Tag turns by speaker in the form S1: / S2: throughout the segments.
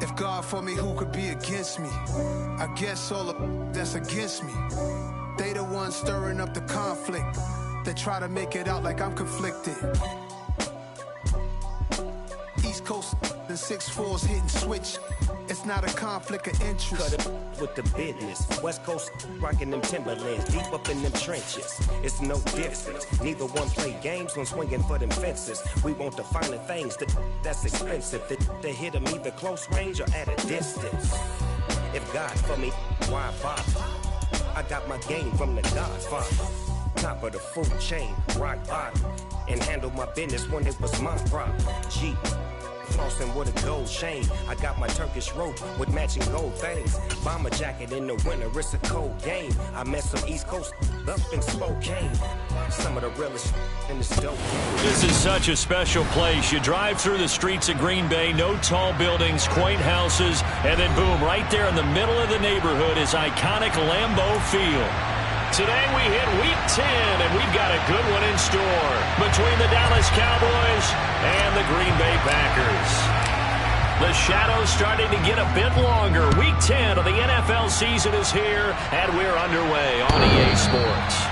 S1: If God for me, who could be against me? I guess all the that's against me. They the ones stirring up the conflict. They try to make it out like I'm conflicted. East Coast and 6'4's hitting switch. It's not a conflict of interest.
S2: Cut it with the business. West Coast rocking them Timberlands, deep up in them trenches. It's no difference. Neither one play games when swinging for them fences. We want the finer things that's expensive. They hit them either close range or at a distance. If God for me, why bother? I got my game from the Godfather. Top of the food chain, rock bottom. And handle my business when it was my problem. G. Flossing with a gold chain. I got my Turkish rope with matching gold things. Bomber jacket in the winter, it's a cold game. I met some East Coast up in Spokane. Some of the realest in this dope.
S3: This is such a special place. You drive through the streets of Green Bay, no tall buildings, quaint houses, and then boom, right there in the middle of the neighborhood is iconic Lambeau Field. Today we hit Week 10, and we've got a good one in store between the Dallas Cowboys and the Green Bay Packers. The shadow's starting to get a bit longer. Week 10 of the NFL season is here, and we're underway on EA Sports.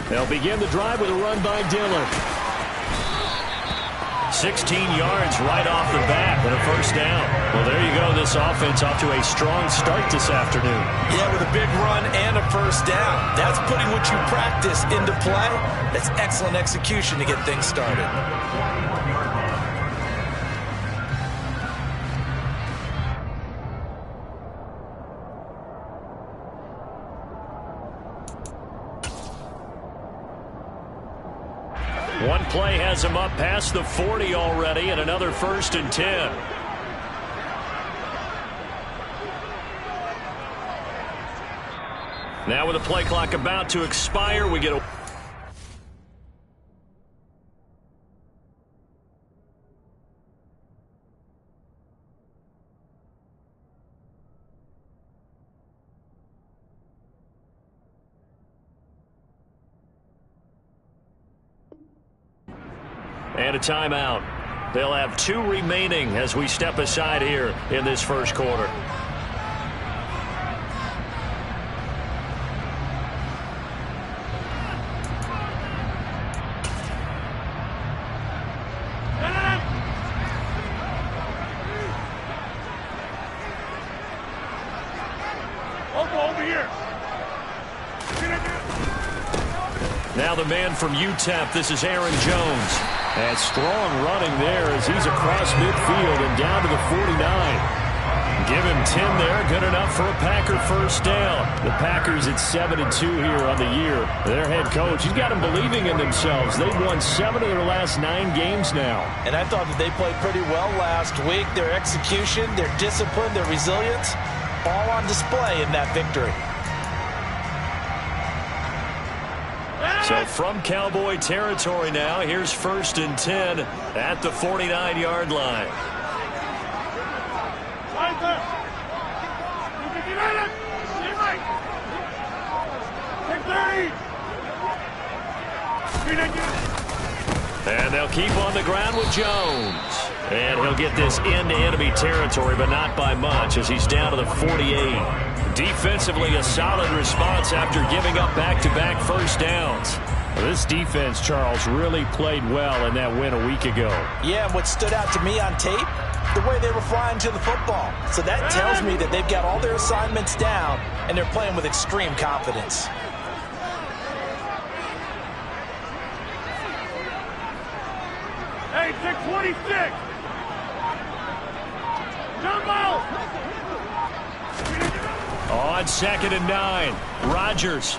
S3: They'll begin the drive with a run by Dillon. 16 yards right off the bat and a first down. Well, there you go. This offense off to a strong start this afternoon.
S4: Yeah, with a big run and a first down. That's putting what you practice into play. That's excellent execution to get things started.
S3: One play has him up past the 40 already, and another 1st and 10. Now with the play clock about to expire, we get a... And a timeout. They'll have 2 remaining as we step aside here in this first quarter.
S5: Over here.
S3: Now the man from UTEP, this is Aaron Jones. And strong running there as he's across midfield and down to the 49. Give him 10 there, good enough for a Packer first down. The Packers at 7-2 here on the year. Their head coach, he's got them believing in themselves. They've won 7 of their last 9 games now.
S4: And I thought that they played pretty well last week. Their execution, their discipline, their resilience, all on display in that victory.
S3: So from Cowboy territory now, here's 1st and 10 at the 49-yard line. And they'll keep on the ground with Jones. And he'll get this into enemy territory, but not by much as he's down to the 48. Defensively, a solid response after giving up back-to-back first downs. Well, this defense, Charles, really played well in that win a week ago.
S4: Yeah, and what stood out to me on tape, the way they were flying to the football. So that tells me that they've got all their assignments down, and they're playing with extreme confidence.
S5: Hey, 626. Jumbo.
S3: On 2nd and 9, Rodgers.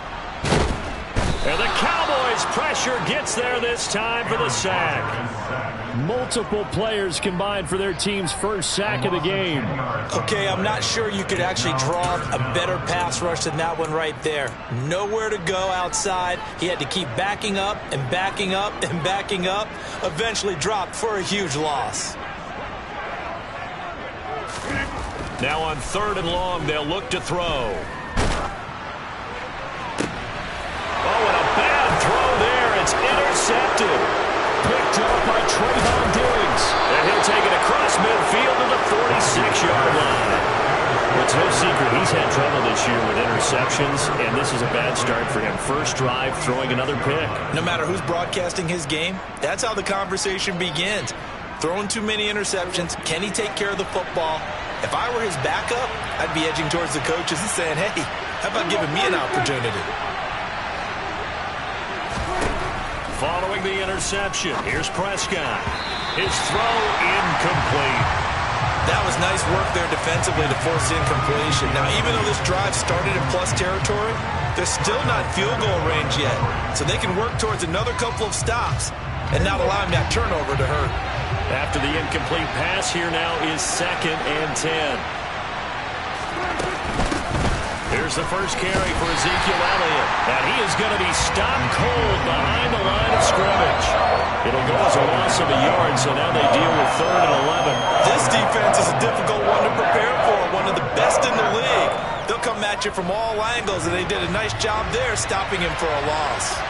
S3: And the Cowboys' pressure gets there this time for the sack. Multiple players combined for their team's first sack of the game.
S4: Okay, I'm not sure you could actually draw a better pass rush than that one right there. Nowhere to go outside. He had to keep backing up and backing up and backing up. Eventually dropped for a huge loss.
S3: Now on 3rd and long, they'll look to throw. Oh, and a bad throw there. It's intercepted. Picked up by Trayvon Diggs. And he'll take it across midfield to the 46-yard line. It's no secret he's had trouble this year with interceptions, and this is a bad start for him. First drive, throwing another pick.
S4: No matter who's broadcasting his game, that's how the conversation begins. Throwing too many interceptions. Can he take care of the football? If I were his backup, I'd be edging towards the coaches and saying, hey, how about giving me an opportunity?
S3: Following the interception, here's Prescott. His throw incomplete.
S4: That was nice work there defensively to force incompletion. Now, even though this drive started in plus territory, they're still not field goal range yet. So they can work towards another couple of stops and not allowing that turnover to hurt.
S3: After the incomplete pass, here now is 2nd and 10. Here's the first carry for Ezekiel Elliott. And he is going to be stopped cold behind the line of scrimmage. It'll go as a loss of a yard, so now they deal with 3rd and 11.
S4: This defense is a difficult one to prepare for, one of the best in the league. They'll come at you from all angles, and they did a nice job there stopping him for a loss.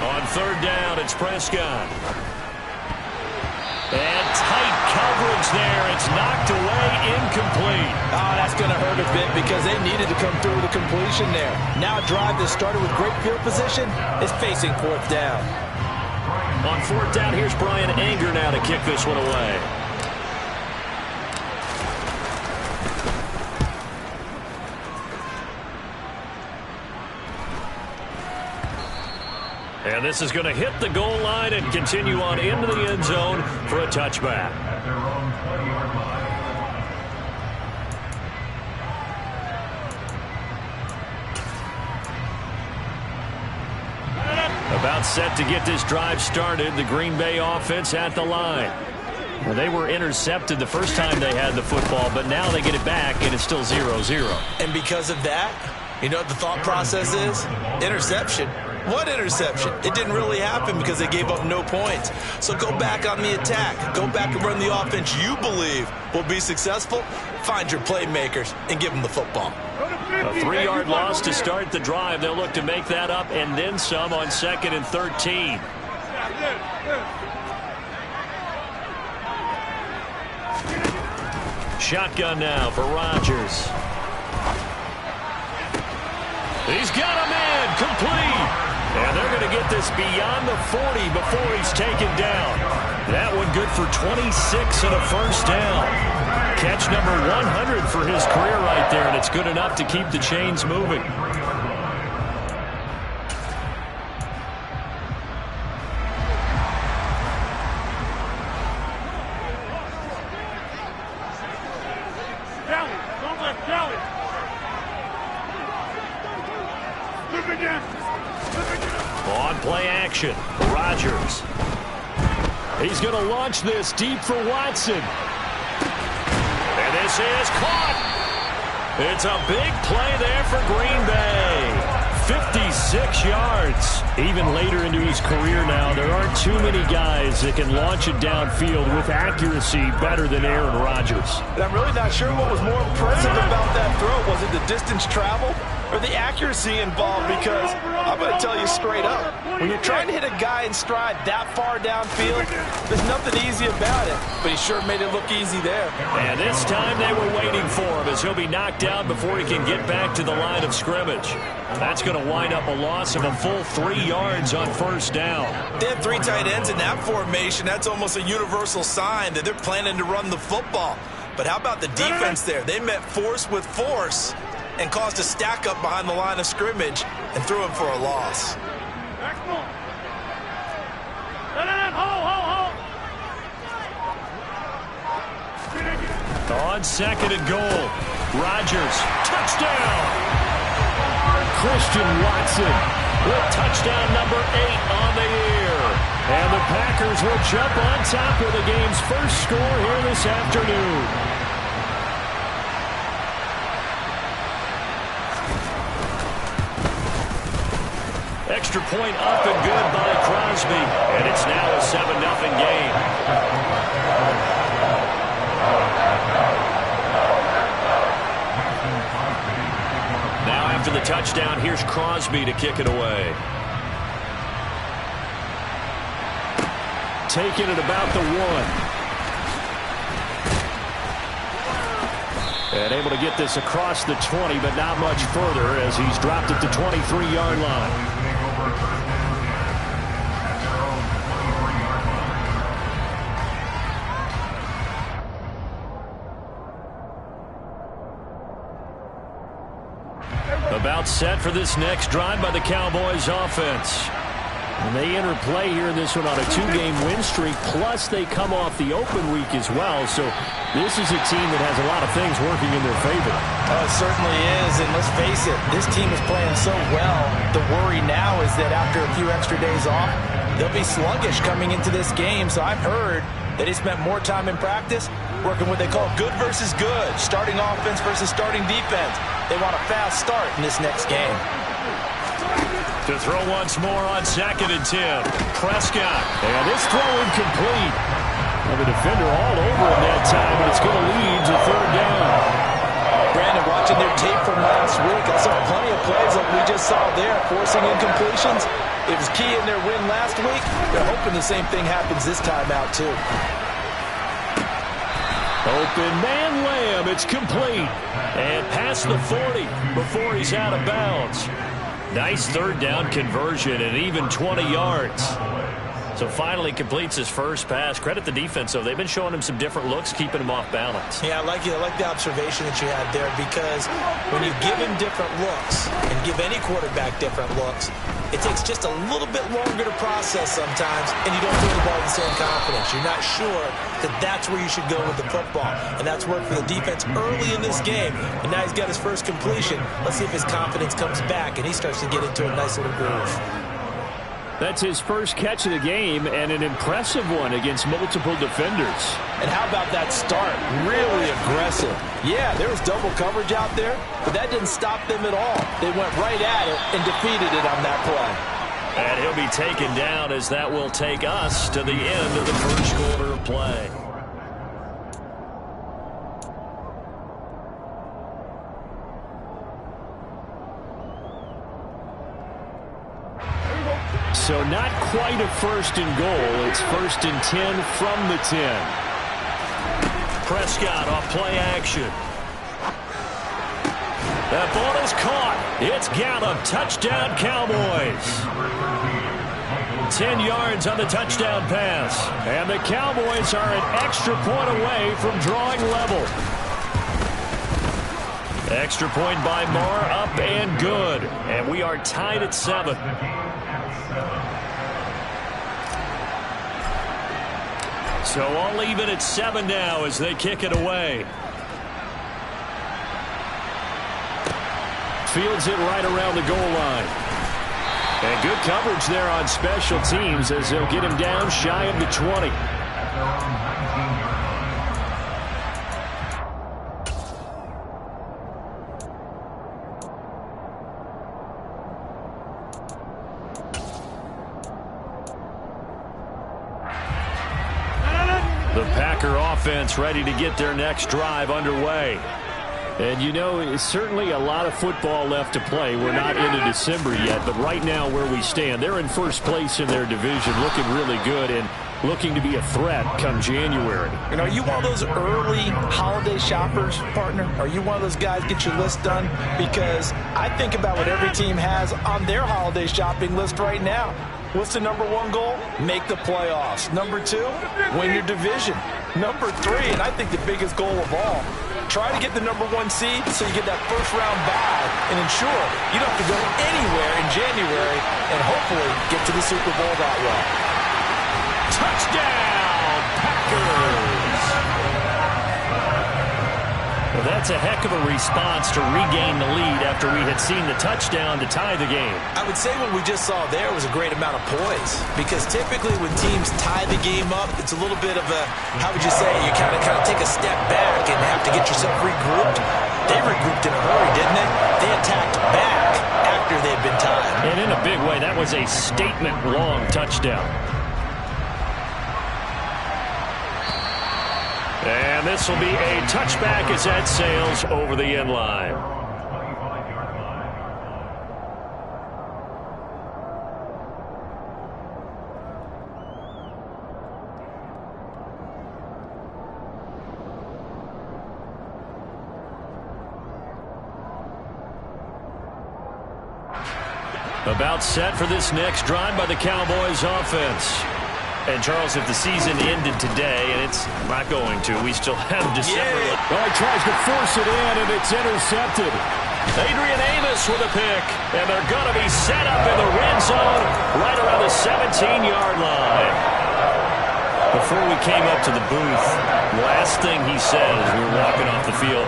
S3: On 3rd down, it's Prescott. And tight coverage there. It's knocked away, incomplete.
S4: Oh, that's going to hurt a bit because they needed to come through with a completion there. Now a drive that started with great field position is facing 4th down.
S3: On 4th down, here's Brian Anger now to kick this one away. And this is going to hit the goal line and continue on into the end zone for a touchback. About set to get this drive started, the Green Bay offense at the line. Well, they were intercepted the first time they had the football, but now they get it back, and it's still 0-0.
S4: And because of that, you know what the thought process is? Interception. What interception? It didn't really happen because they gave up no points. So go back on the attack. Go back and run the offense you believe will be successful. Find your playmakers and give them the football.
S3: A 3-yard loss to start the drive. They'll look to make that up and then some on 2nd and 13. Shotgun now for Rodgers. He's got a man complete. And they're going to get this beyond the 40 before he's taken down. That one good for 26 and a first down. Catch number 100 for his career right there, and it's good enough to keep the chains moving. On play action, Rodgers. He's going to launch this deep for Watson. And this is caught. It's a big play there for Green Bay. 56 yards. Even later into his career now, there aren't too many guys that can launch it downfield with accuracy better than Aaron Rodgers.
S4: And I'm really not sure what was more impressive about that throw. Was it the distance traveled or the accuracy involved? Because I'm going to tell you straight up, when you're trying to hit a guy in stride that far downfield, there's nothing easy about it. But he sure made it look easy there.
S3: And this time they were waiting for him as he'll be knocked down before he can get back to the line of scrimmage. That's going to wind up a loss of a full 3 yards on first down.
S4: They had 3 tight ends in that formation. That's almost a universal sign that they're planning to run the football. But how about the defense there? They met force with force and caused a stack up behind the line of scrimmage and threw him for a loss.
S3: On second and goal, Rodgers, touchdown! Christian Watson with touchdown number 8 on the year. And the Packers will jump on top of the game's first score here this afternoon. Extra point up and good by Crosby. And it's now a 7-0 game. Now after the touchdown, here's Crosby to kick it away. Taking it about the 1. And able to get this across the 20, but not much further as he's dropped at the 23-yard line. About set for this next drive by the Cowboys offense. And they enter play here in this one on a 2-game win streak, plus they come off the open week as well. So this is a team that has a lot of things working in their favor.
S4: Oh, it certainly is, and let's face it, this team is playing so well. The worry now is that after a few extra days off, they'll be sluggish coming into this game. So I've heard that he spent more time in practice working what they call good versus good, starting offense versus starting defense. They want a fast start in this next game.
S3: To throw once more on second and 10. Prescott. And this throw incomplete. And the defender all over him that time, but it's going to lead to third down.
S4: Brandon, watching their tape from last week, I saw plenty of plays like we just saw there, forcing incompletions. It was key in their win last week. They're hoping the same thing happens this time out, too.
S3: Open man Lamb. It's complete. And past the 40 before he's out of bounds. Nice third down conversion and even 20 yards. So finally completes his first pass. Credit the defense, though. They've been showing him some different looks, keeping him off balance.
S4: Yeah, I like the observation that you had there, because when you give him different looks and give any quarterback different looks, it takes just a little bit longer to process sometimes, and you don't throw the ball with the same confidence. You're not sure that that's where you should go with the football, and that's worked for the defense early in this game, and now he's got his first completion. Let's see if his confidence comes back and he starts to get into a nice little groove.
S3: That's his first catch of the game, and an impressive one against multiple defenders.
S4: And how about that start? Really aggressive. Yeah, there was double coverage out there, but that didn't stop them at all. They went right at it and defeated it on that play.
S3: And he'll be taken down as that will take us to the end of the first quarter of play. So not quite a first and goal. It's first and 10 from the 10. Prescott off play action. That ball is caught. It's Gallup. Touchdown, Cowboys. 10 yards on the touchdown pass. And the Cowboys are an extra point away from drawing level. Extra point by Moore, up and good. And we are tied at 7. So all even at 7 now as they kick it away. Fields it right around the goal line. And good coverage there on special teams as they'll get him down shy of the 20. The Packer offense ready to get their next drive underway. And, you know, certainly a lot of football left to play. We're not into December yet, but right now where we stand, they're in first place in their division, looking really good and looking to be a threat come January.
S4: And are you one of those early holiday shoppers, partner? Are you one of those guys get your list done? Because I think about what every team has on their holiday shopping list right now. What's the number 1 goal? Make the playoffs. Number 2, win your division. Number 3, and I think the biggest goal of all, try to get the number 1 seed so you get that first-round bye and ensure you don't have to go anywhere in January and hopefully get to the Super Bowl that way.
S3: Touchdown, Packers! Well, that's a heck of a response to regain the lead after we had seen the touchdown to tie the game.
S4: I would say what we just saw there was a great amount of poise, because typically when teams tie the game up, it's a little bit of a, how would you say, you kind of take a step back and have to get yourself regrouped. They regrouped in a hurry, didn't they? They attacked back after they had been tied.
S3: And in a big way, that was a statement-long touchdown. And this will be a touchback as that sails over the end line. About set for this next drive by the Cowboys offense. And, Charles, if the season ended today, and it's not going to, we still have December.
S5: Yeah. Well, he tries to force it in, and it's intercepted.
S3: Adrian Amos with a pick, and they're going to be set up in the red zone right around the 17-yard line. Before we came up to the booth, last thing he said as we were walking off the field,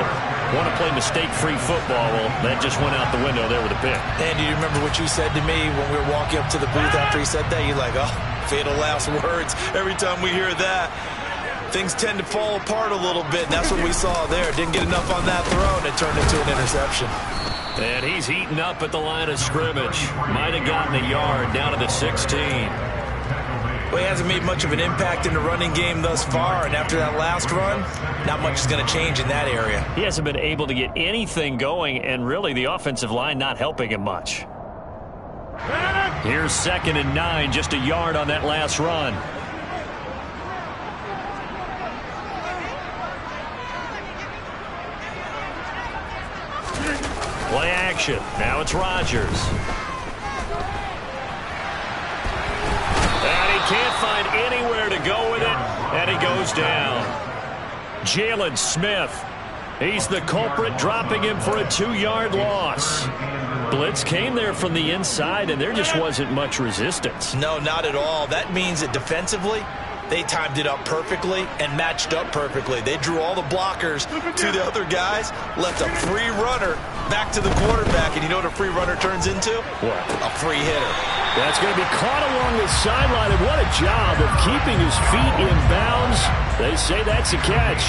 S3: want to play mistake-free football. Well, that just went out the window there with a pick.
S4: And do you remember what you said to me when we were walking up to the booth after he said that? You're like, oh, fatal last words. Every time we hear that, things tend to fall apart a little bit, and that's what we saw there. Didn't get enough on that throw, and it turned into an interception.
S3: And he's heating up at the line of scrimmage. Might have gotten a yard down to the 16.
S4: Well, he hasn't made much of an impact in the running game thus far, and after that last run, not much is going to change in that area.
S3: He hasn't been able to get anything going, and really the offensive line not helping him much. Here's 2nd and 9, just a yard on that last run. Play action. Now it's Rodgers. And he can't find anywhere to go with it, and he goes down. Jalen Smith. He's the culprit, dropping him for a 2-yard loss. Blitz came there from the inside, and there just wasn't much resistance.
S4: No, not at all. That means that defensively, they timed it up perfectly and matched up perfectly. They drew all the blockers to the other guys, left a free runner back to the quarterback, and you know what a free runner turns into?
S3: What?
S4: A free hitter.
S5: That's going to be caught along the sideline, and what a job of keeping his feet in bounds. They say that's a catch.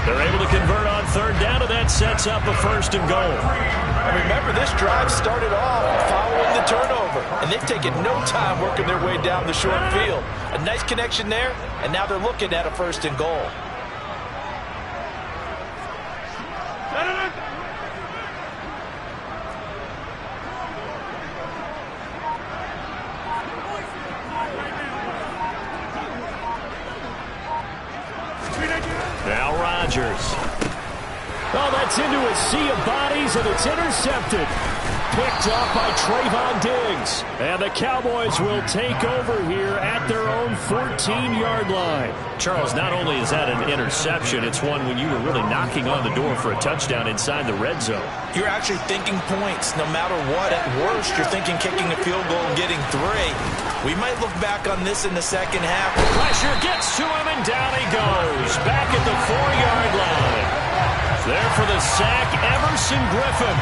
S3: They're able to convert on 3rd down, and that sets up a 1st and goal.
S4: And remember, this drive started off following the turnover, and they've taken no time working their way down the short field. A nice connection there, and now they're looking at a 1st and goal.
S3: Now Rodgers.
S5: Oh, that's into a sea of bodies, and it's intercepted. Picked off by Trayvon Diggs. And the Cowboys will take over here at their own 14-yard line.
S3: Charles, not only is that an interception, it's one when you were really knocking on the door for a touchdown inside the red zone.
S4: You're actually thinking points no matter what. At worst, you're thinking kicking a field goal and getting 3. We might look back on this in the second half.
S3: Pressure gets to him, and down he goes. Back at the 4-yard line. There for the sack, Everson Griffin.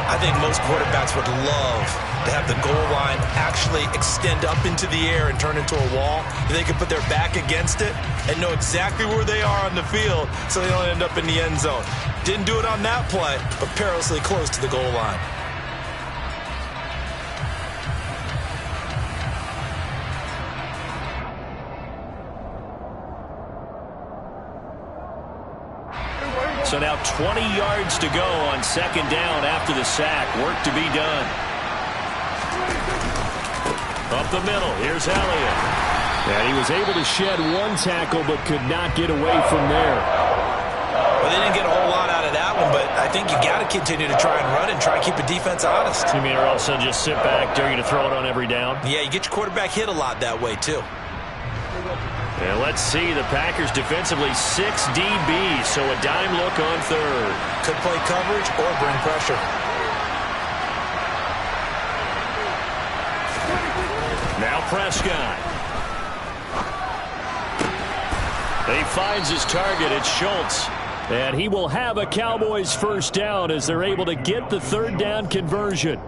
S4: I think most quarterbacks would love to have the goal line actually extend up into the air and turn into a wall. They can put their back against it and know exactly where they are on the field so they don't end up in the end zone. Didn't do it on that play, but perilously close to the goal line.
S3: So now 20 yards to go on 2nd down after the sack. Work to be done. Up the middle, here's Elliott.
S5: And he was able to shed 1 tackle but could not get away from there.
S4: Well, they didn't get a whole lot out of that one, but I think you got to continue to try and run and try and keep the defense honest.
S3: You mean or else they'll just sit back, dare you to throw it on every down?
S4: Yeah, you get your quarterback hit a lot that way, too.
S3: And let's see, the Packers defensively 6 DB, so a dime look on 3rd.
S4: Could play coverage or bring pressure.
S3: Now Prescott. He finds his target. It's Schultz.
S5: And he will have a Cowboys first down as they're able to get the third down conversion.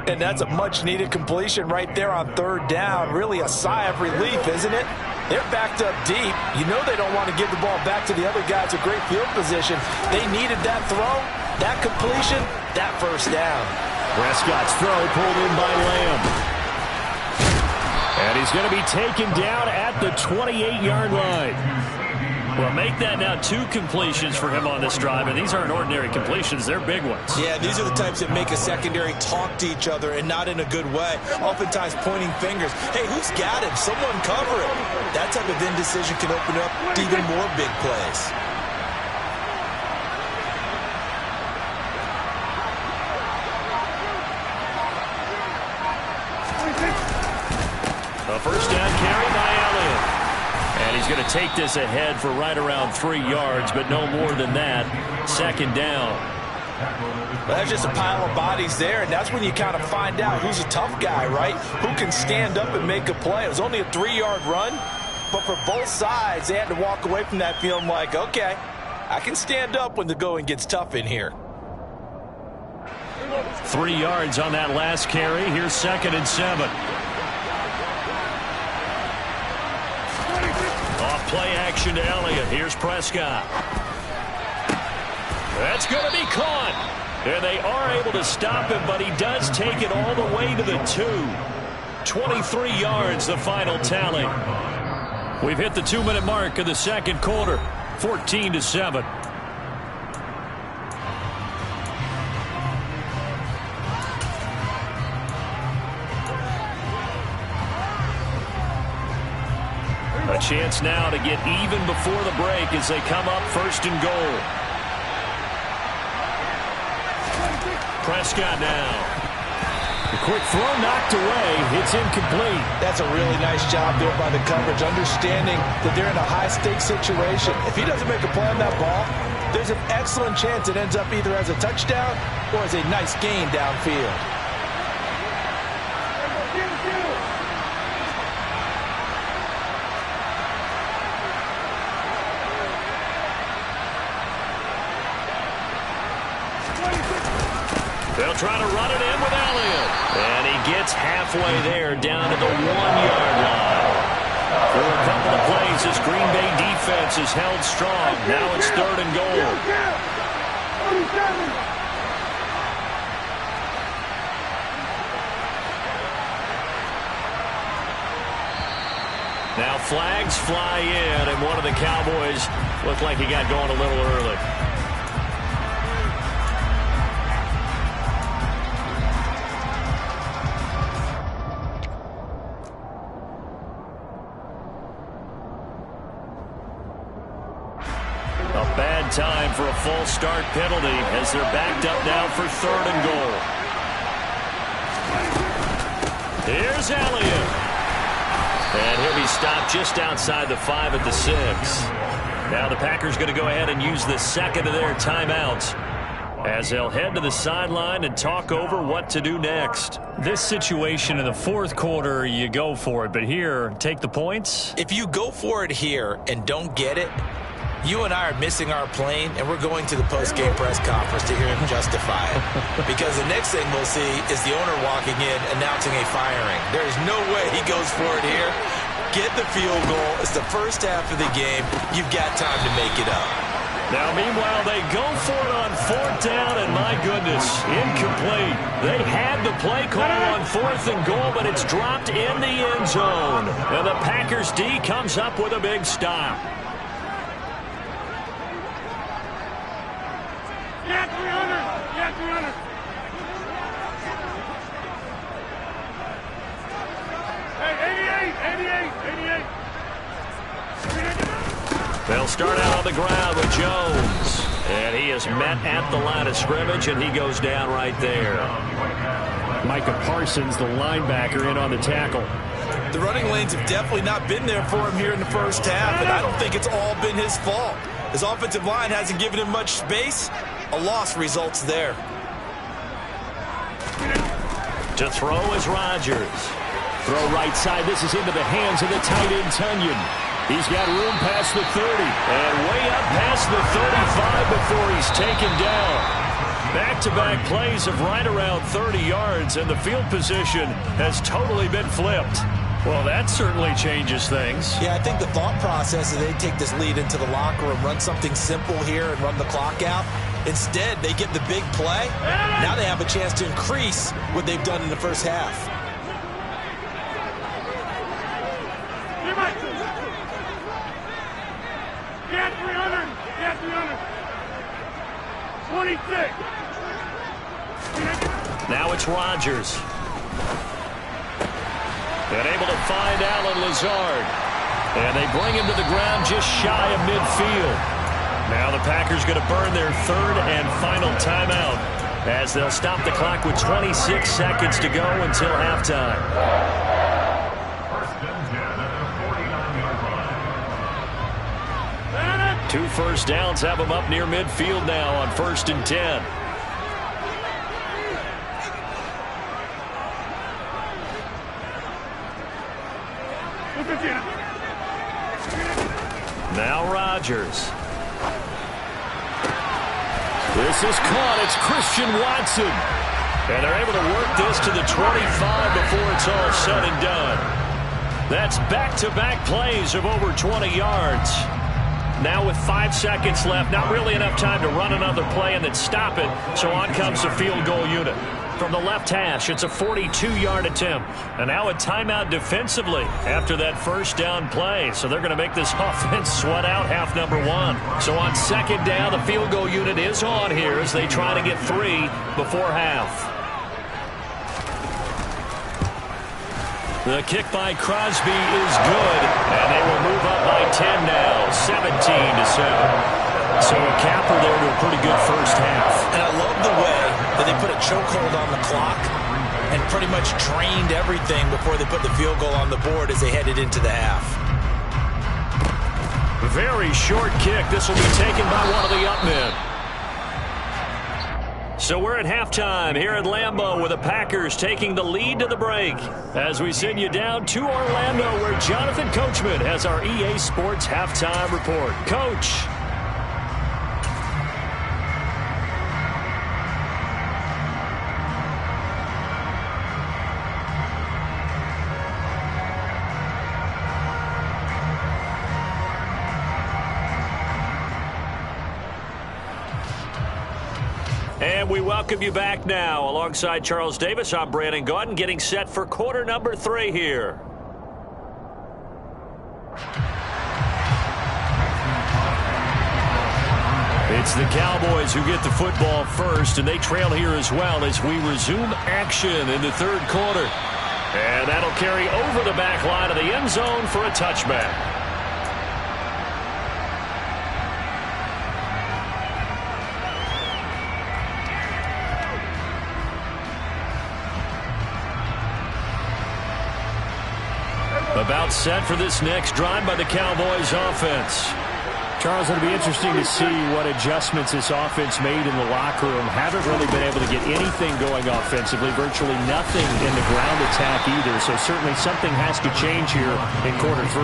S4: And that's a much-needed completion right there on third down. Really a sigh of relief, isn't it? They're backed up deep. You know they don't want to give the ball back to the other guy. It's a great field position. They needed that throw, that completion, that first down.
S5: Prescott's throw pulled in by Lamb. And he's going to be taken down at the 28-yard line.
S3: Well, make that now 2 completions for him on this drive, and these aren't ordinary completions. They're big ones.
S4: Yeah, these are the types that make a secondary talk to each other and not in a good way. Oftentimes pointing fingers. Hey, who's got him? Someone cover it. That type of indecision can open up to even more big plays.
S3: A first down carry by Elliott. And he's going to take this ahead for right around 3 yards, but no more than that. Second down.
S4: Well, that's just a pile of bodies there, and that's when you kind of find out who's a tough guy, right? Who can stand up and make a play. It was only a 3-yard run, but for both sides, they had to walk away from that feeling like, okay, I can stand up when the going gets tough in here.
S3: 3 yards on that last carry. Here's 2nd and 7. Play action to Elliott. Here's Prescott. That's going to be caught. And they are able to stop him, but he does take it all the way to the 2. 23 yards, the final tally. We've hit the 2-minute mark of the second quarter. 14-7. A chance now to get even before the break as they come up 1st and goal. Prescott now. The quick throw knocked away. It's incomplete.
S4: That's a really nice job there by the coverage, understanding that they're in a high-stakes situation. If he doesn't make a play on that ball, there's an excellent chance it ends up either as a touchdown or as a nice gain downfield.
S3: They'll try to run it in with Elliott. And he gets halfway there down to the 1-yard line. For a couple of plays, this Green Bay defense is held strong. Now it's 3rd and goal. Now flags fly in, and one of the Cowboys looked like he got going a little early. Time for a false start penalty as they're backed up now for 3rd and goal. Here's Elliott. And he'll be stopped just outside the 5 at the 6. Now the Packers going to go ahead and use the 2nd of their timeouts as they'll head to the sideline and talk over what to do next.
S5: This situation in the 4th quarter, you go for it. But here, take the points.
S4: If you go for it here and don't get it, you and I are missing our plane, and we're going to the post-game press conference to hear him justify it. Because the next thing we'll see is the owner walking in announcing a firing. There is no way he goes for it here. Get the field goal. It's the first half of the game. You've got time to make it up.
S3: Now, meanwhile, they go for it on 4th down, and my goodness, incomplete. They had the play call on 4th and goal, but it's dropped in the end zone. And the Packers D comes up with a big stop.
S6: Yeah, 300! Yeah, 300! Hey, 88!
S3: They'll start out on the ground with Jones. And he is met at the line of scrimmage, and he goes down right there.
S5: Micah Parsons, the linebacker, in on the tackle.
S4: The running lanes have definitely not been there for him here in the first half, and I don't think it's all been his fault. His offensive line hasn't given him much space. A loss results there.
S3: To throw is Rodgers.
S5: Throw right side. This is into the hands of the tight end, Tunyon. He's got room past the 30 and way up past the 35 before he's taken down. Back-to-back plays of right around 30 yards, and the field position has totally been flipped. Well, that certainly changes things.
S4: Yeah, I think the thought process is they take this lead into the locker room, run something simple here and run the clock out. Instead, they get the big play. Now they have a chance to increase what they've done in the first half.
S6: Get 300. Get 300. 26.
S3: Now it's Rodgers. And able to find Allen Lazard. And they bring him to the ground just shy of midfield. Now the Packers going to burn their third and final timeout as they'll stop the clock with 26 seconds to go until halftime. Two first downs have them up near midfield now on 1st and 10. Now Rodgers. This is caught. It's Christian Watson. And they're able to work this to the 25 before it's all said and done. That's back-to-back plays of over 20 yards. Now with 5 seconds left, not really enough time to run another play and then stop it. So on comes the field goal unit. From the left hash, it's a 42-yard attempt. And now a timeout defensively after that first down play. So they're going to make this offense sweat out half number one. So on second down, the field goal unit is on here as they try to get 3 before half. The kick by Crosby is good, and they will move up by 10 now, 17-7. So a capper there to a pretty good first half.
S4: And I love the way that they put a chokehold on the clock and pretty much drained everything before they put the field goal on the board as they headed into the half.
S3: Very short kick. This will be taken by one of the up men. So we're at halftime here at Lambeau with the Packers taking the lead to the break as we send you down to Orlando where Jonathan Coachman has our EA Sports halftime report. Coach. And we welcome you back now. Alongside Charles Davis, I'm Brandon Gaudin, getting set for quarter number 3 here. It's the Cowboys who get the football first, and they trail here as well as we resume action in the third quarter. And that'll carry over the back line of the end zone for a touchback. About set for this next drive by the Cowboys offense.
S5: Charles, it'll be interesting to see what adjustments this offense made in the locker room. Haven't really been able to get anything going offensively. Virtually nothing in the ground attack either. So certainly something has to change here in quarter 3.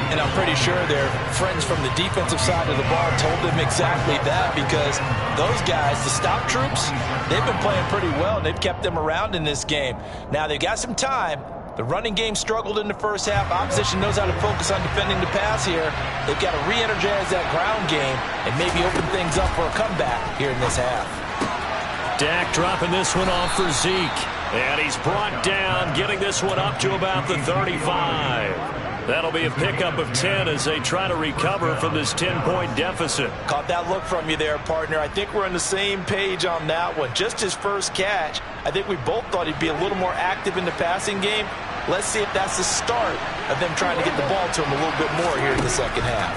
S4: And I'm pretty sure their friends from the defensive side of the ball told them exactly that, because those guys, the stop troops, they've been playing pretty well. They've kept them around in this game. Now they've got some time. The running game struggled in the first half. Opposition knows how to focus on defending the pass here. They've got to re-energize that ground game and maybe open things up for a comeback here in this half.
S3: Dak dropping this one off for Zeke. And he's brought down, getting this one up to about the 35. That'll be a pickup of 10 as they try to recover from this 10-point deficit.
S4: Caught that look from you there, partner. I think we're on the same page on that one. Just his first catch. I think we both thought he'd be a little more active in the passing game. Let's see if that's the start of them trying to get the ball to him a little bit more here in the second half.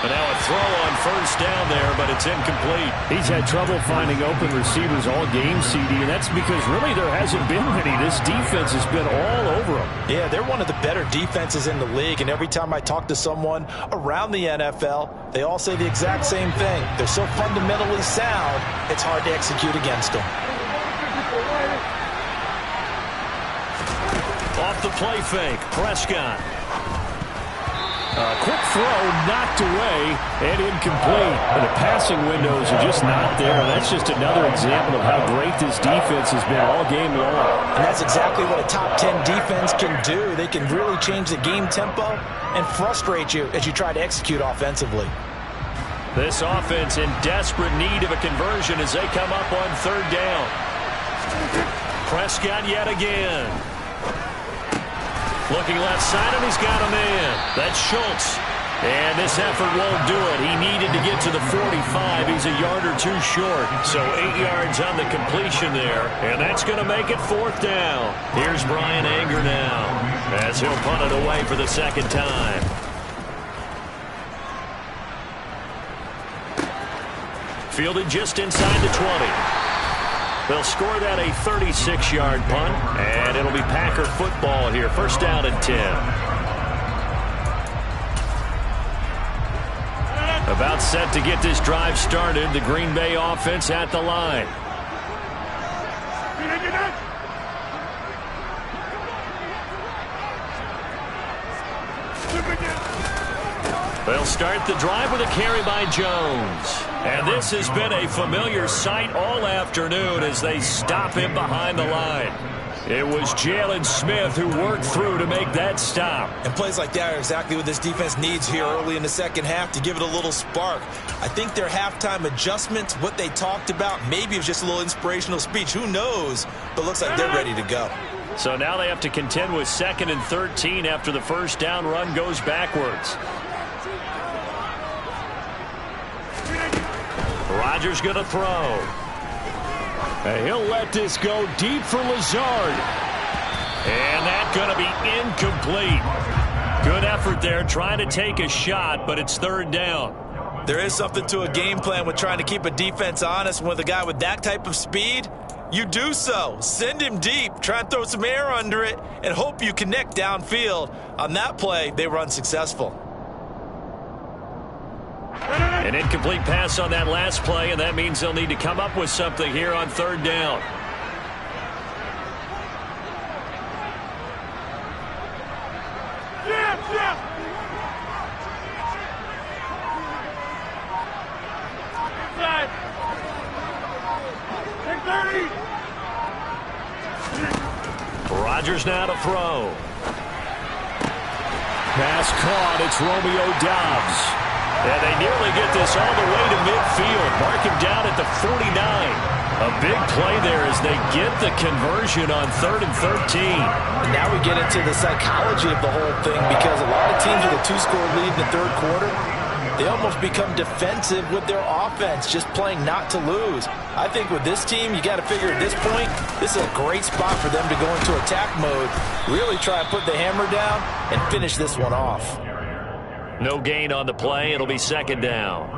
S3: And now a throw on first down there, but it's incomplete.
S5: He's had trouble finding open receivers all game, CD, and that's because really there hasn't been many. This defense has been all over them.
S4: Yeah, they're one of the better defenses in the league, and every time I talk to someone around the NFL, they all say the exact same thing. They're so fundamentally sound, it's hard to execute against them.
S3: Off the play fake, Prescott.
S5: Quick throw, knocked away, and incomplete. And the passing windows are just not there. That's just another example of how great this defense has been all game long.
S4: And that's exactly what a top 10 defense can do. They can really change the game tempo and frustrate you as you try to execute offensively.
S3: This offense in desperate need of a conversion as they come up on third down. Prescott yet again. Looking left side, and he's got a man. That's Schultz. And this effort won't do it. He needed to get to the 45. He's a yard or two short. So 8 yards on the completion there. And that's going to make it fourth down. Here's Brian Anger now as he'll punt it away for the second time. Fielded just inside the 20. They'll score that a 36-yard punt, and it'll be Packer football here. First down and 10. About set to get this drive started. The Green Bay offense at the line. They'll start the drive with a carry by Jones. And this has been a familiar sight all afternoon as they stop him behind the line. It was Jalen Smith who worked through to make that stop.
S4: And plays like that are exactly what this defense needs here early in the second half to give it a little spark. I think their halftime adjustments, what they talked about, maybe it was just a little inspirational speech. Who knows? But looks like they're ready to go.
S3: So now they have to contend with 2nd and 13 after the first down run goes backwards. Rodgers going to throw. And he'll let this go deep for Lazard. And that's going to be incomplete. Good effort there trying to take a shot, but it's third down.
S4: There is something to a game plan with trying to keep a defense honest. With a guy with that type of speed, you do so. Send him deep. Try and throw some air under it and hope you connect downfield. On that play, they were unsuccessful.
S3: An incomplete pass on that last play, and that means they'll need to come up with something here on third down. Rodgers now to throw.
S5: Pass caught. It's Romeo Doubs.
S3: And they nearly get this all the way to midfield. Mark him down at the 49. A big play there as they get the conversion on 3rd and 13.
S4: And now we get into the psychology of the whole thing, because a lot of teams with a 2-score lead in the third quarter, they almost become defensive with their offense, just playing not to lose. I think with this team, you got to figure at this point, this is a great spot for them to go into attack mode, really try and put the hammer down and finish this one off.
S3: No gain on the play. It'll be second down.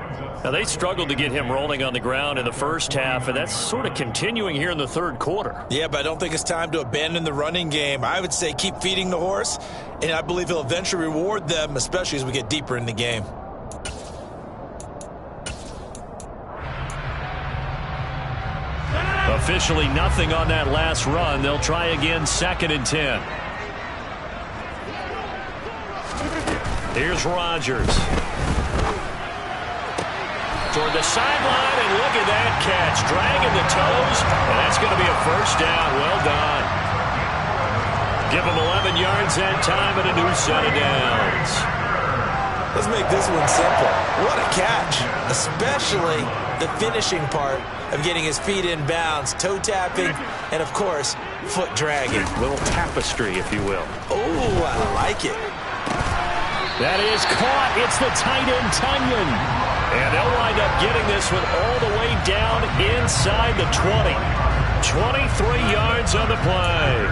S3: Now, they struggled to get him rolling on the ground in the first half, and that's sort of continuing here in the third quarter.
S4: Yeah, but I don't think it's time to abandon the running game. I would say keep feeding the horse, and I believe he'll eventually reward them, especially as we get deeper in the game.
S3: Officially nothing on that last run. They'll try again, 2nd and 10. Here's Rodgers. Toward the sideline, and look at that catch. Dragging the toes, and that's going to be a first down. Well done. Give him 11 yards that time and a new set of downs.
S4: Let's make this one simple. What a catch, especially the finishing part of getting his feet in bounds, toe tapping, and of course, foot dragging.
S3: A little tapestry, if you will.
S4: Oh, I like it.
S3: That is caught. It's the tight end, Tunyon. And they'll wind up getting this one all the way down inside the 20. 23 yards on the play.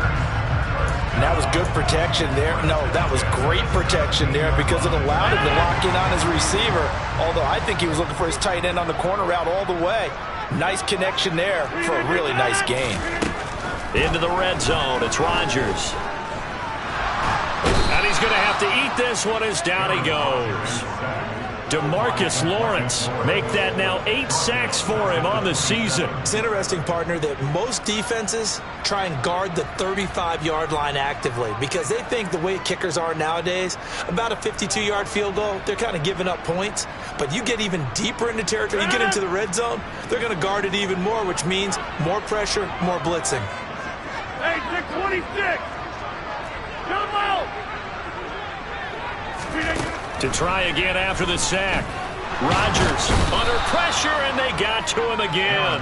S4: And that was good protection there. No, that was great protection there because it allowed him to lock in on his receiver. Although I think he was looking for his tight end on the corner route all the way. Nice connection there for a really nice gain.
S3: Into the red zone. It's Rodgers. And he's going to have to eat this one as down he goes. DeMarcus Lawrence make that now 8 sacks for him on the season.
S4: It's interesting, partner, that most defenses try and guard the 35-yard line actively because they think the way kickers are nowadays, about a 52-yard field goal, they're kind of giving up points. But you get even deeper into territory, you get into the red zone, they're going to guard it even more, which means more pressure, more blitzing.
S6: Hey, 626! Come out!
S3: To try again after the sack. Rodgers under pressure, and they got to him again.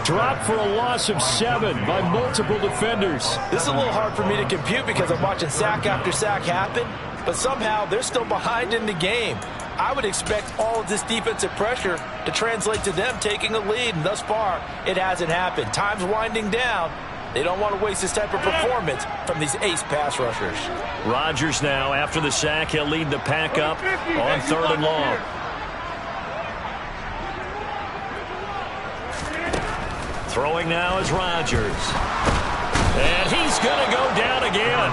S3: Dropped for a loss of 7 by multiple defenders.
S4: This is a little hard for me to compute because I'm watching sack after sack happen, but somehow they're still behind in the game. I would expect all of this defensive pressure to translate to them taking a lead, and thus far, it hasn't happened. Time's winding down. They don't want to waste this type of performance from these ace pass rushers.
S3: Rodgers now, after the sack, he'll lead the pack up on 3rd and long. Throwing now is Rodgers. And he's going to go down again.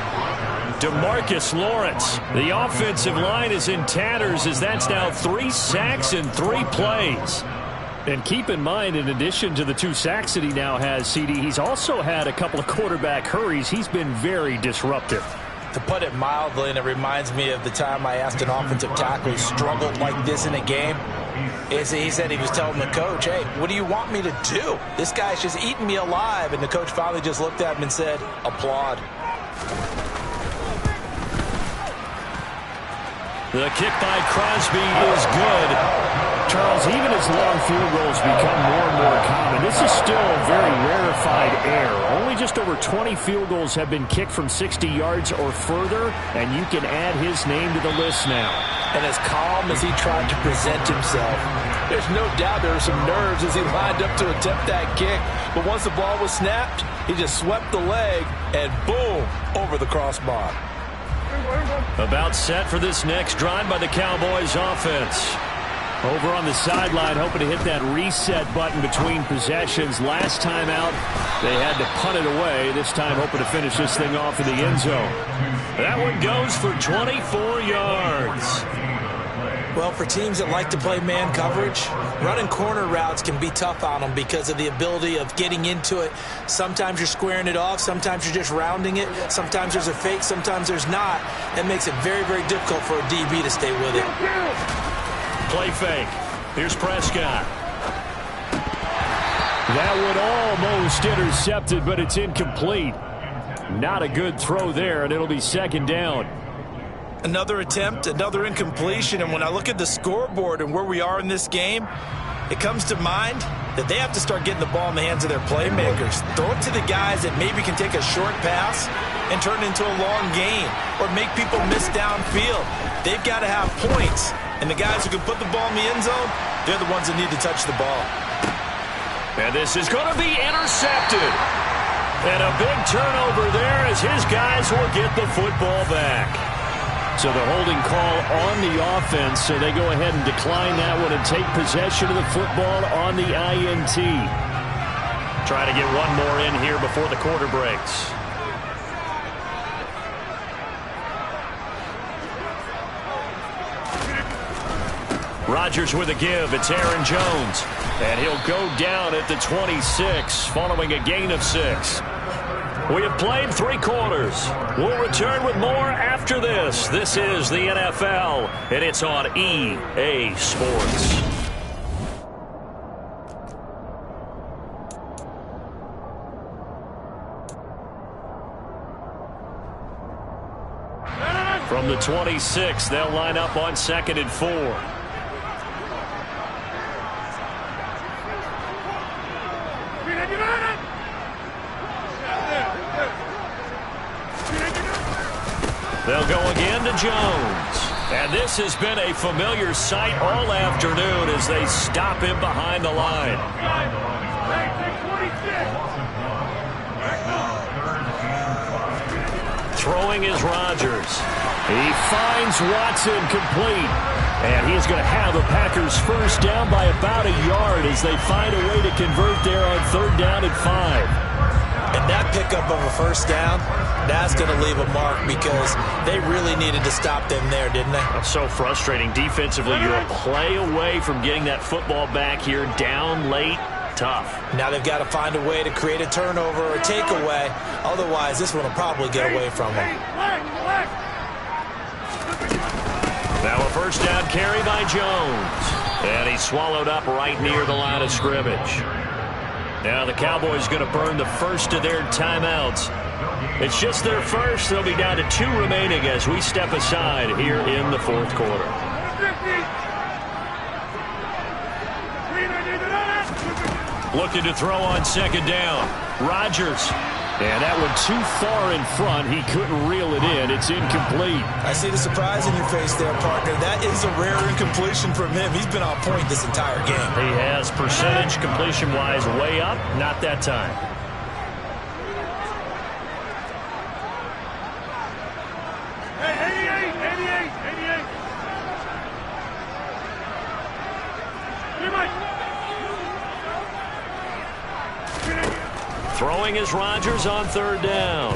S3: DeMarcus Lawrence. The offensive line is in tatters as that's now 3 sacks in 3 plays. And keep in mind, in addition to the 2 sacks that he now has, CD, he's also had a couple of quarterback hurries. He's been very disruptive.
S4: To put it mildly, and it reminds me of the time I asked an offensive tackle who struggled like this in a game, is he said he was telling the coach, hey, what do you want me to do? This guy's just eating me alive. And the coach finally just looked at him and said, applaud.
S3: The kick by Crosby is good.
S5: Charles, even as long field goals become more and more common, this is still a very rarefied air. Only just over 20 field goals have been kicked from 60 yards or further, and you can add his name to the list now.
S4: And as calm as he tried to present himself, there's no doubt there were some nerves as he lined up to attempt that kick. But once the ball was snapped, he just swept the leg and boom, over the crossbar.
S3: About set for this next drive by the Cowboys offense. Over on the sideline, hoping to hit that reset button between possessions. Last time out, they had to punt it away. This time, hoping to finish this thing off in the end zone. That one goes for 24 yards.
S4: Well, for teams that like to play man coverage, running corner routes can be tough on them because of the ability of getting into it. Sometimes you're squaring it off. Sometimes you're just rounding it. Sometimes there's a fake. Sometimes there's not. That makes it very, very difficult for a DB to stay with it.
S3: Play fake. Here's Prescott.
S5: That one almost intercepted, but it's incomplete. Not a good throw there, and it'll be 2nd down.
S4: Another attempt, another incompletion, and when I look at the scoreboard and where we are in this game, it comes to mind that they have to start getting the ball in the hands of their playmakers. Throw it to the guys that maybe can take a short pass and turn it into a long gain or make people miss downfield. They've got to have points. And the guys who can put the ball in the end zone, they're the ones that need to touch the ball.
S3: And this is going to be intercepted. And a big turnover there as his guys will get the football back. So the holding call on the offense, so they go ahead and decline that one and take possession of the football on the INT. Try to get one more in here before the quarter breaks. Rodgers with a give. It's Aaron Jones. And he'll go down at the 26 following a gain of 6. We have played 3 quarters. We'll return with more after this. This is the NFL, and it's on EA Sports. From the 26, they'll line up on 2nd and 4. They'll go again to Jones. And this has been a familiar sight all afternoon as they stop him behind the line. Throwing is Rodgers. He finds Watson complete. And he's going to have the Packers first down by about a yard as they find a way to convert there on 3rd down and 5.
S4: And that pickup of a first down That's going to leave a mark because they really needed to stop them there, didn't they?
S3: That's so frustrating. Defensively, you're a play away from getting that football back here, down late. Tough.
S4: Now they've got to find a way to create a turnover or a takeaway. Otherwise, this one will probably get away from them.
S3: Now a first down carry by Jones. And he's swallowed up right near the line of scrimmage. Now the Cowboys going to burn the first of their timeouts. It's just their first. They'll be down to 2 remaining as we step aside here in the fourth quarter. Looking to throw on second down. Rodgers. And that one too far in front. He couldn't reel it in. It's incomplete.
S4: I see the surprise in your face there, partner. That is a rare incompletion from him. He's been on point this entire game.
S3: He has percentage completion-wise way up. Not that time.
S6: Hey, 88. Pretty much.
S3: Throwing is Rodgers on third down.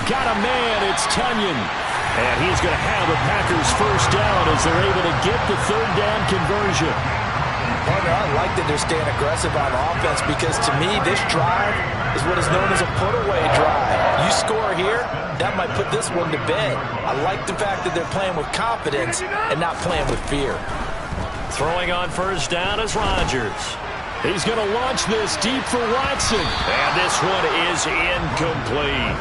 S3: Got a man, it's Tunyon. And he's going to have the Packers first down as they're able to get the third down conversion.
S4: Partner, I like that they're staying aggressive on offense because to me, this drive is what is known as a put-away drive. You score here, that might put this one to bed. I like the fact that they're playing with confidence and not playing with fear.
S3: Throwing on first down is Rodgers. He's going to launch this deep for Watson. And this one is incomplete.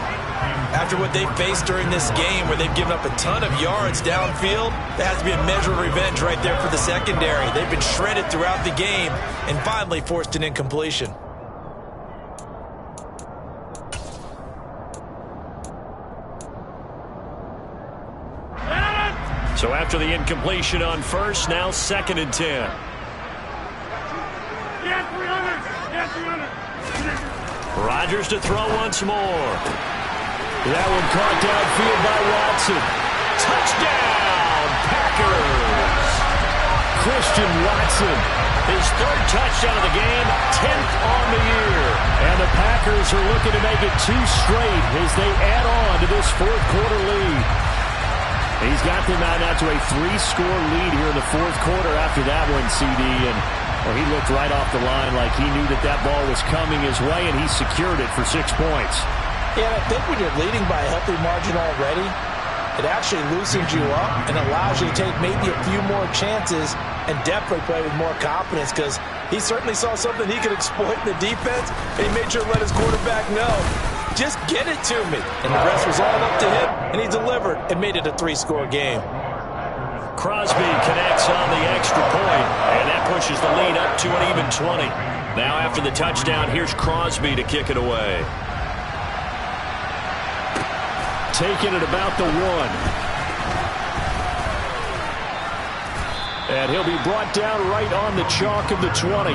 S4: After what they faced during this game where they've given up a ton of yards downfield, that has to be a measure of revenge right there for the secondary. They've been shredded throughout the game and finally forced an incompletion.
S3: So after the incompletion on first, now 2nd and 10. Rodgers to throw once more. That one caught downfield by Watson. Touchdown, Packers! Christian Watson, his 3rd touchdown of the game, 10th on the year. And the Packers are looking to make it 2 straight as they add on to this fourth quarter lead. He's got them out to a 3-score lead here in the fourth quarter after that one, CD. And well, he looked right off the line like he knew that ball was coming his way, and he secured it for 6 points.
S4: Yeah, I think when you're leading by a healthy margin already, it actually loosens you up and allows you to take maybe a few more chances and definitely play with more confidence because he certainly saw something he could exploit in the defense, and he made sure to let his quarterback know, just get it to me. And the rest was all up to him, and he delivered and made it a 3-score game.
S3: Crosby connects on the extra point, and that pushes the lead up to an even 20. Now after the touchdown, here's Crosby to kick it away. Taking it about the 1. And he'll be brought down right on the chalk of the 20.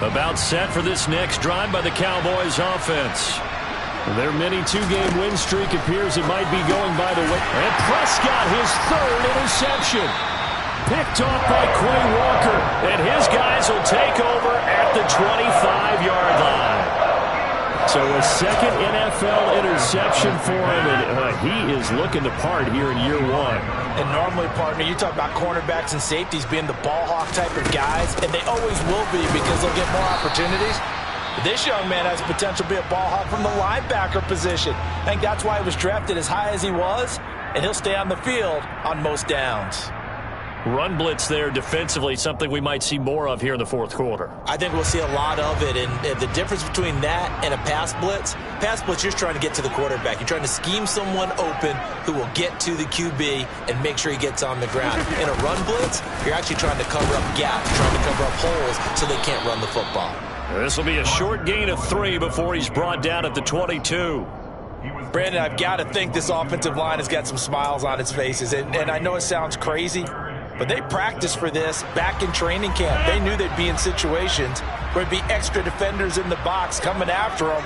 S3: About set for this next drive by the Cowboys offense. Their mini 2-game win streak appears it might be going by the way. And Prescott, his 3rd interception. Picked off by Quay Walker. And his guys will take over at the 25-yard line. So a 2nd NFL interception for him. And he is looking to part here in year 1.
S4: And normally, partner, you talk about cornerbacks and safeties being the ball hawk type of guys, and they always will be because they'll get more opportunities. This young man has potential to be a ball hawk from the linebacker position. I think that's why he was drafted as high as he was, and he'll stay on the field on most downs.
S3: Run blitz there defensively, something we might see more of here in the fourth quarter.
S4: I think we'll see a lot of it, and the difference between that and a pass blitz, you're trying to get to the quarterback. You're trying to scheme someone open who will get to the QB and make sure he gets on the ground. In a run blitz, you're actually trying to cover up gaps, trying to cover up holes so they can't run the football.
S3: This will be a short gain of 3 before he's brought down at the 22.
S4: Brandon, I've got to think this offensive line has got some smiles on its faces, and I know it sounds crazy, but they practiced for this back in training camp. They knew they'd be in situations where there'd be extra defenders in the box coming after them,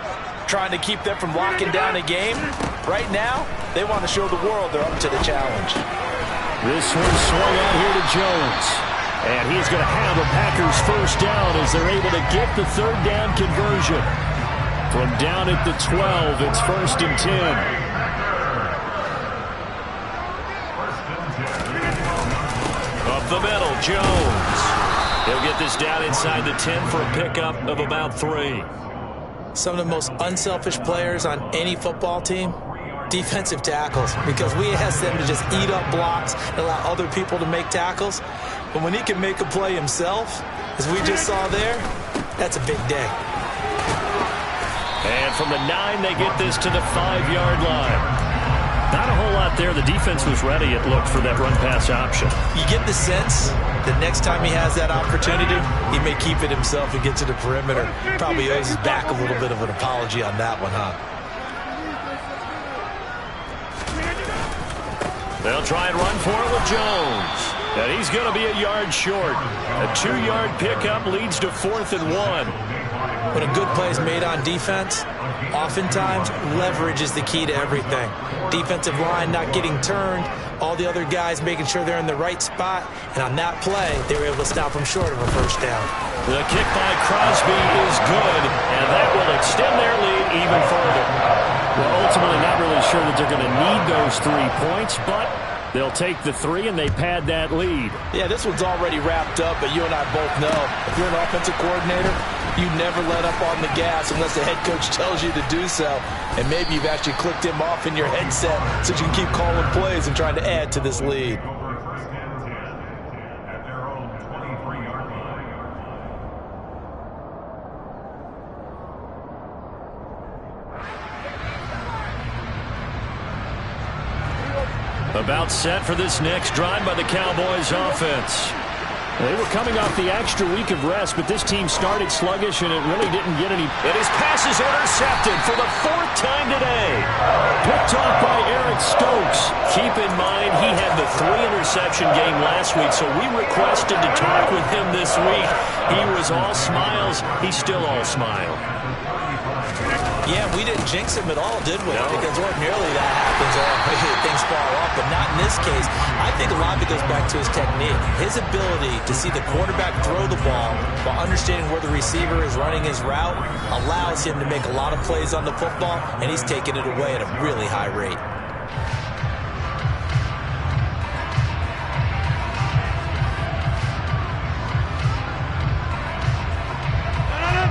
S4: trying to keep them from locking down a game. Right now, they want to show the world they're up to the challenge.
S5: This one swung out here to Jones. And he's going to have a Packers first down as they're able to get the third down conversion. From down at the 12, it's 1st and 10. Up the middle, Jones. He'll get this down inside the 10 for a pickup of about 3.
S4: Some of the most unselfish players on any football team, defensive tackles, because we ask them to just eat up blocks and allow other people to make tackles. But when he can make a play himself, as we just saw there, that's a big day.
S5: And from the 9, they get this to the 5-yard line. Not a whole lot there. The defense was ready, it looked, for that run-pass option.
S4: You get the sense that next time he has that opportunity, he may keep it himself and get to the perimeter. Probably owes his back a little bit of an apology on that one, huh?
S5: They'll try and run for it with Jones. And he's going to be a yard short. A 2-yard pickup leads to 4th and 1.
S4: When a good play is made on defense, oftentimes leverage is the key to everything. Defensive line not getting turned, all the other guys making sure they're in the right spot, and on that play, they were able to stop them short of a first down.
S5: The kick by Crosby is good, and that will extend their lead even further. Well, ultimately not really sure that they're going to need those 3 points, but they'll take the 3 and they pad that lead.
S4: Yeah, this one's already wrapped up, but you and I both know if you're an offensive coordinator, you never let up on the gas unless the head coach tells you to do so. And maybe you've actually clicked him off in your headset so you can keep calling plays and trying to add to this lead.
S5: About set for this next drive by the Cowboys offense. They were coming off the extra week of rest, but this team started sluggish, and it really didn't get any. And his pass is intercepted for the 4th time today. Picked off by Eric Stokes. Keep in mind, he had the 3-interception game last week, so we requested to talk with him this week. He was all smiles. He's still all smile.
S4: Yeah, we didn't jinx him at all, did we?
S5: No.
S4: Because ordinarily that happens, or things fall off, but not in this case. I think a lot of it goes back to his technique. His ability to see the quarterback throw the ball while understanding where the receiver is running his route allows him to make a lot of plays on the football, and he's taking it away at a really high rate.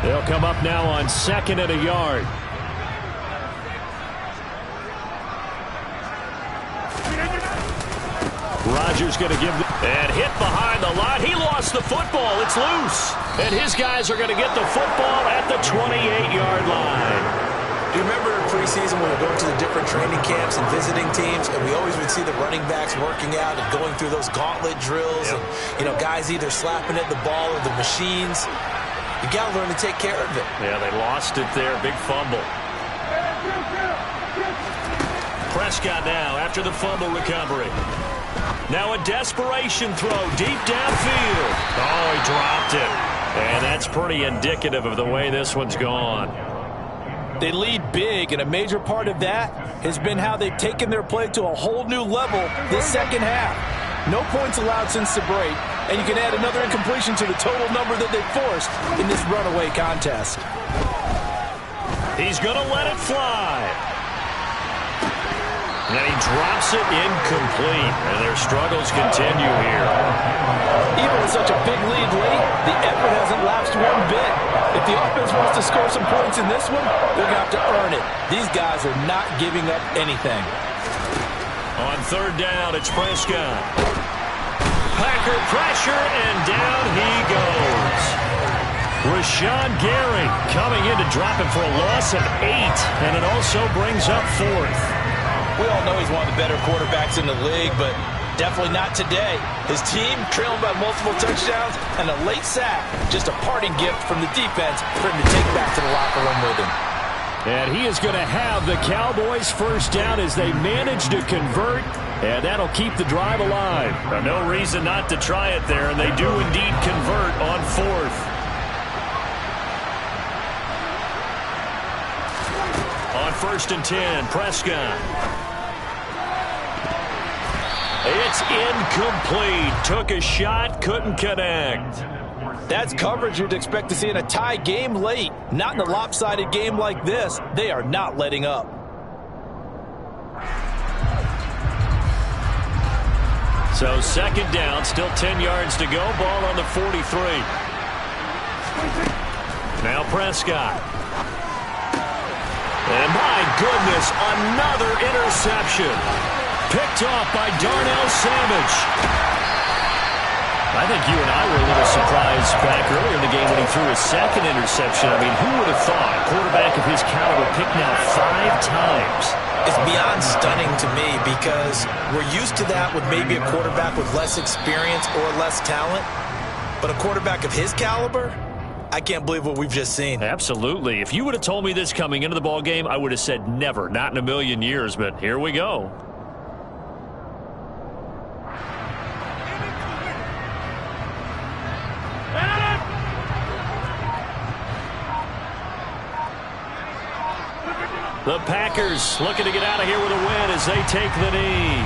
S5: They'll come up now on 2nd and a yard. Rodgers going to give and hit behind the line. He lost the football. It's loose. And his guys are going to get the football at the 28-yard line.
S4: Do you remember in preseason when we were going to the different training camps and visiting teams, and we always would see the running backs working out and going through those gauntlet drills, and guys either slapping at the ball or the machines. You got to learn to take care of it.
S5: Yeah, they lost it there. Big fumble. Prescott now after the fumble recovery. Now a desperation throw deep downfield. Oh, he dropped it. And that's pretty indicative of the way this one's gone.
S4: They lead big, and a major part of that has been how they've taken their play to a whole new level this second half. No points allowed since the break, and you can add another incompletion to the total number that they forced in this runaway contest.
S5: He's going to let it fly. And he drops it incomplete, and their struggles continue here.
S4: Even with such a big lead late, the effort hasn't lapsed one bit. If the offense wants to score some points in this one, they're going to have to earn it. These guys are not giving up anything.
S5: On 3rd down, it's Prescott. Packer pressure, and down he goes. Rashawn Gary coming in to drop him for a loss of 8, and it also brings up 4th.
S4: We all know he's one of the better quarterbacks in the league, but definitely not today. His team trailing by multiple touchdowns, and a late sack, just a parting gift from the defense for him to take back to the locker room with him.
S5: And he is going to have the Cowboys first down as they manage to convert, and that'll keep the drive alive. No reason not to try it there, and they do indeed convert on 4th.
S3: 1st and 10. Prescott. It's incomplete. Took a shot, couldn't connect.
S4: That's coverage you'd expect to see in a tie game late. Not in a lopsided game like this. They are not letting up.
S3: So 2nd down, still 10 yards to go. Ball on the 43. Now Prescott. And my goodness, another interception. Picked off by Darnell Savage. I think you and I were a little surprised back earlier in the game when he threw his 2nd interception. I mean, who would have thought a quarterback of his caliber picked now 5 times?
S4: It's beyond stunning to me because we're used to that with maybe a quarterback with less experience or less talent. But a quarterback of his caliber, I can't believe what we've just seen.
S3: Absolutely. If you would have told me this coming into the ball game, I would have said never, not in a million years. But here we go. The Packers looking to get out of here with a win as they take the knee.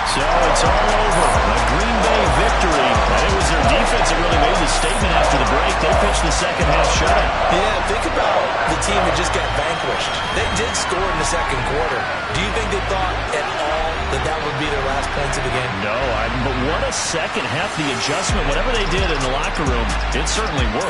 S3: So it's all over. A Green Bay victory. And it was their defense that really made the statement after the break. They pitched the 2nd half shutout.
S4: Yeah, think about the team that just got vanquished. They did score in the 2nd quarter. Do you think they thought at all that would be their last points of the game?
S3: No, but what a 2nd half. The adjustment, whatever they did in the locker room, it certainly worked.